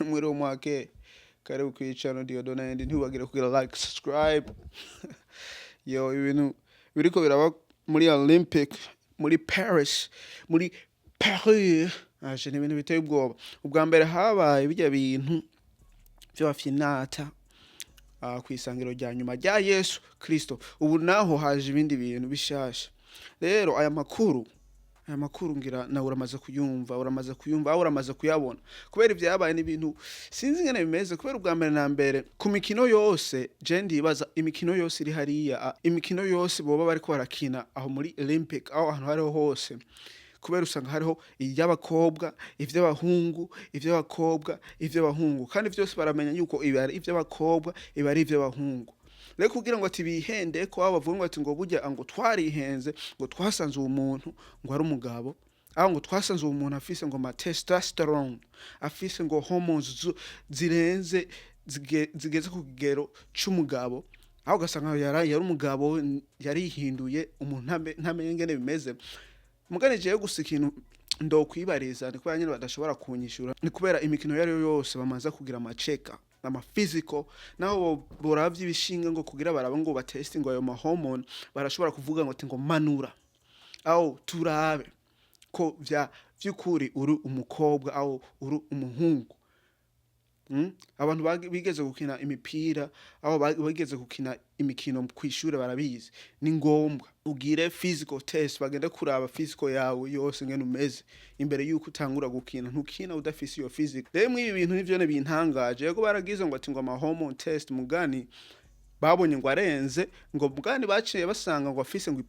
Mwiriwe mwake, karibu kuri channel Diodona and ntiwagire kugira like, subscribe. Yo, ibintu biriko biraba muri Olympic, muri Paris, muri Paris. Aje ni ibintu biteye ubwoba. Ubwa mbere habaye bijya bintu by'abafinata kwisangiro rya nyuma rya Yesu Kristo. Ubu naho haje ibindi bintu bishasha. Rero aya makuru ngira nawe uramaze kuyumva, aho uramaze kuyabona. Kubera ivyabaye n'ibintu sinzi ngene bimeze, kubera ubwa mbere na mbere ku mikino yose je ndibaza imikino yose iri hariya, imikino yose boba bariko barakina aho muri Olympic, aho ahantu hariho hose. Kubera usanga hariho ivy'abakobwa, ivy'abahungu, ivy'abahungu, kandi vyose baramenya yuko ibi ari ivy'abakobwa, ibi ari ivy'abahungu. Rero kugira ngo ati bihende ko bavuga ngo ati ngo burya ngo twarihenze, ngo twasanze uwo muntu ngo ari umugabo, aho ngo twasanze uwo muntu afise ngo testosterone, afise ngo hormones zirenze zigeze ku kigero c'umugabo, aho gasanga yari umugabo yarihinduye umuntu ntamenye ngene bimeze. Mugane je gusa ikintu ndokwibariza ni kubera nyine badashobora kunyishura, ni kubera imikino yari yose bamaze kugira amacheka ama physical, naho boravye ibishinga ngo kugira baraba ngo bateste ngo ayo ma hormone, barashobora kuvuga ngo ati ngo manura, aho turabe ko vy'ukuri uri umukobwa aho uri umuhungu. Abantu bigeze gukina imipira, aho bageze gukina imikino kw'ishure barabizi, ni ngombwa ugire physical test, bagende kuraba physical yawe yose ngene umeze imbere yuko utangura gukina. Ntukina udafise iyo physical. Rero mwibi bintu nivyo ne bintangaje, yego baragize ngo ati ngo ama hormone test, mugani babonye ngo arenze, ngo mugani baciye basanga ngo afise ngo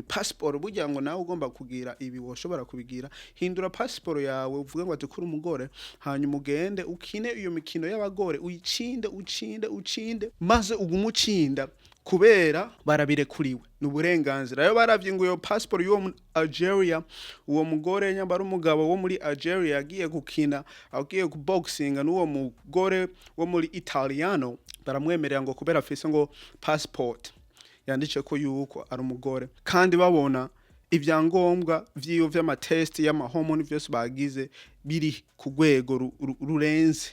passport, burya ngo nawe ugomba kugira ibi woshobora kubigira. Hindura passport yawe uvuge ngo ati kuri umugore, hanyuma ugende ukine iyo mikino y'abagore, ucinde maze ugumucinda, kubera barabirekuriwe n'uburenganzira. Rero baravye ngo iyo passport y'uwo Algeria, uwo mugore nyambara umugabo wo muri Algeria yagiye gukina, agiye ku boxing n'uwo mugore wo muri Italiano, baramwemerera ngo kubera afise ngo passport yandice ko yuko ari umugore, kandi babona ivyangombwa vyiyo vy'amatest y'ama hormone vyose bagize biri ku rwego rurenze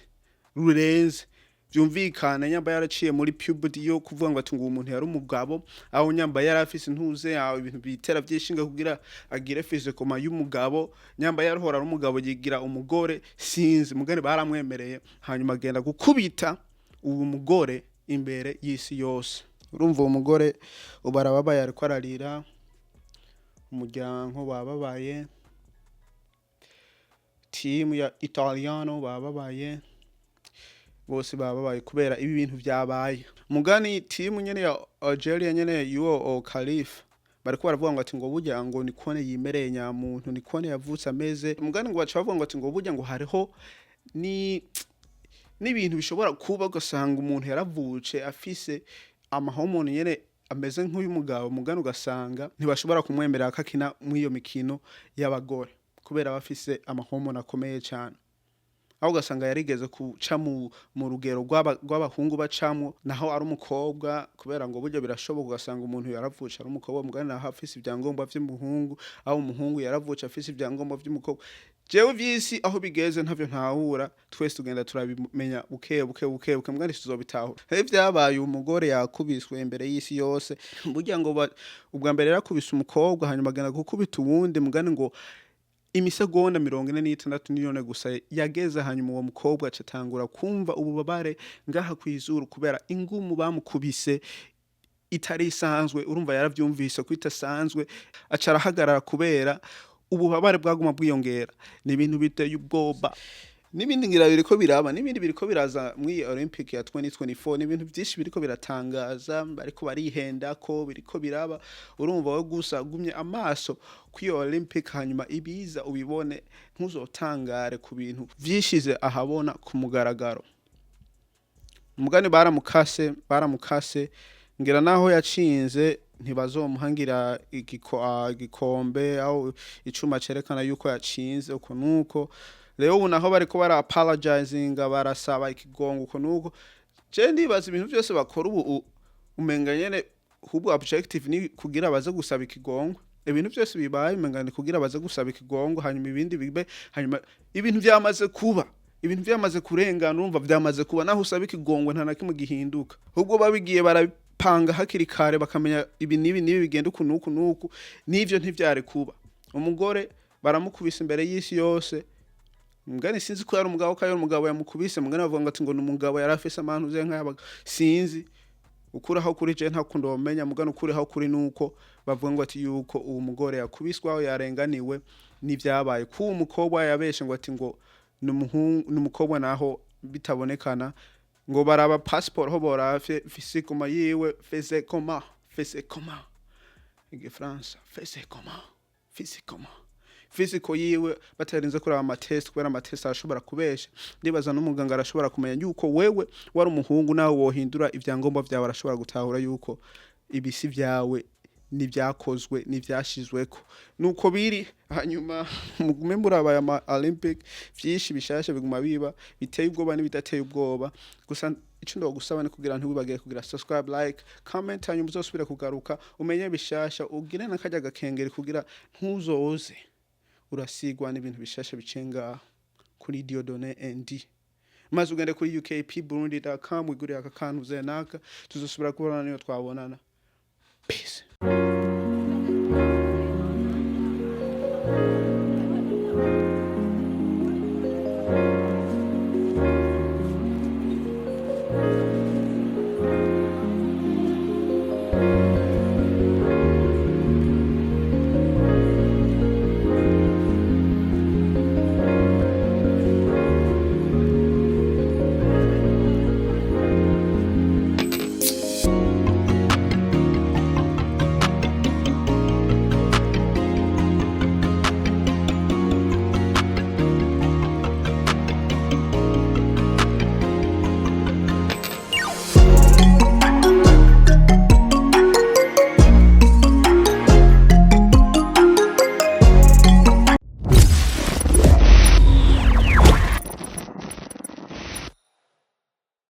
vyumvikana. Nyamba yaraciye muri puberty yo kuvuga ngo ati ngo umuntu yari umugabo, aho nyamba yari afise intuze yawe ibintu bitera vyishinga kugira agire physical y'umugabo, nyamba yarahora ari umugabo yigira umugore, sinzi mugane baramwemereye, hanyuma agenda gukubita uwo mugore imbere y'isi yose. Urumva uwo mugore ubarababaye ariko ararira, umuryango bababaye, team ya Italiano bababaye, bose bababaye kubera ibi bintu vyabaye. Mugani team nyene ya Algeria nyene yuo Khalifa bariko baravuga ngo ati ngo burya ngo ni kone yimereye nyamuntu, ni kone yavutse ameze. Mugani ngo baca bavuga ngo ati ngo burya ngo hariho n'ibintu bishobora kuba ugasanga umuntu yaravuce afise ama hormone nyene ameze nk'uyu mugabo, mugani ugasanga ntibashobora kumwemerera akakina mw'iyo mikino y'abagore kubera bafise ama hormone akomeye cyane. Aho ugasanga yarigeze kuca mu rugero rw'abahungu bacamwo, naho ari umukobwa, kubera ngo buryo birashoboka ugasanga umuntu yaravuce ari umukobwa, mugani naho afise ibyangombwa vy'umuhungu, aho umuhungu yaravuce afise ibyangombwa vy'umukobwa. Jewe vyisi aho bigeze ntavyo ntahura, twese tugenda turabimenya buke mugani tuzobitahura. He vyabaye umugore yakubiswe imbere y'isi yose, burya ngo ubwa mbere yarakubise umukobwa, hanyuma agenda gukubita uwundi, mugani ngo imisegonda 46 niyone gusa yageze, hanyuma uwo mukobwa acatangura kumva ububabare ngaha kw'izuru kubera ingumu bamukubise itari isanzwe. Urumva yaravyumvise ko itasanzwe, acarahagarara kubera ububabare bwaguma bwiyongera. Ni ibintu biteye ubwoba. N'ibindi ngira biriko biraba, n'ibindi biriko biraza muri Olympic ya 2024, n'ibintu byinshi biriko biratangaza, bariko barihenda ko biriko biraba. Urumva wo gusa gumye amaso kwiyo Olympic, hanyuma ibiza ubibone, ntuzotangare ku bintu vyishize ahabona ku mugaragaro. Umugani baramukase ngira naho yacinze ntibazomuhangira igikombe aho icuma cerekana yuko yacinze uko nuko. Rero ubu naho bariko bara apologizinga, barasaba ikigongo uko nuko. Je ndibaza ibintu byose bakora ubu umenga nyene hubwo objective ni kugira baze gusaba ikigongo. Ibintu byose bibaye umenga ni kugira baze gusaba ikigongo, hanyuma ibindi bibe, hanyuma ibintu vyamaze kuba ibintu byamaze kurengana urumva byamaze kuba naho usaba ikigongwe nta na kimwe gihinduka ahubwo babigiye barapanga hakiri kare bakamenya ibi n'ibi bigenda uku n'uku n'uku n'ivyo ntivyari kuba umugore baramukubise imbere y'isi yose mugani sinzi ko yari umugabo kayo umugabo yamukubise mugani bavuga ngo ati ngo n'umugabo yari afise amantu uze nk'ayabaga sinzi ukuraho kuri je nta kundo bamenya mugani ukuraho kuri nuko bavuga ngo ati yuko uwo mugore yakubiswaho yarenganiwe n'ivyabaye ku umukobwa yabeshe ngo ati ngo n'umukobwa naho bitabonekana ngo baraba passport ho borafye physiquement yiwe faisait comment igifaransa physical yiwe batarinze kuraba amatest kubera amatest arashobora kubesha ndibaza n'umuganga arashobora kumenya yuko wewe wari umuhungu nawe wohindura ivyangombwa vyawe arashobora gutahura yuko ibisi vyawe n'ivyakozwe n'ivyashizweko nuko biri hanyuma mugume murabaye ama Olympic vyishi bishasha biguma biba biteye ubwoba n'ibidateye ubwoba gusa ico ndo gusaba ni kugira ntiwibagire kugira subscribe like comment hanyuma uzosubire kugaruka umenye bishasha ugire nakajya gakengeri kugira ntuzoze urasigwa n'ibintu bishasha bicenga kuri Dieudonné ND maze ugende kuri ukpburundi.com wigurira aka kantu zenaka tuzosubira kubonana niyo twabonana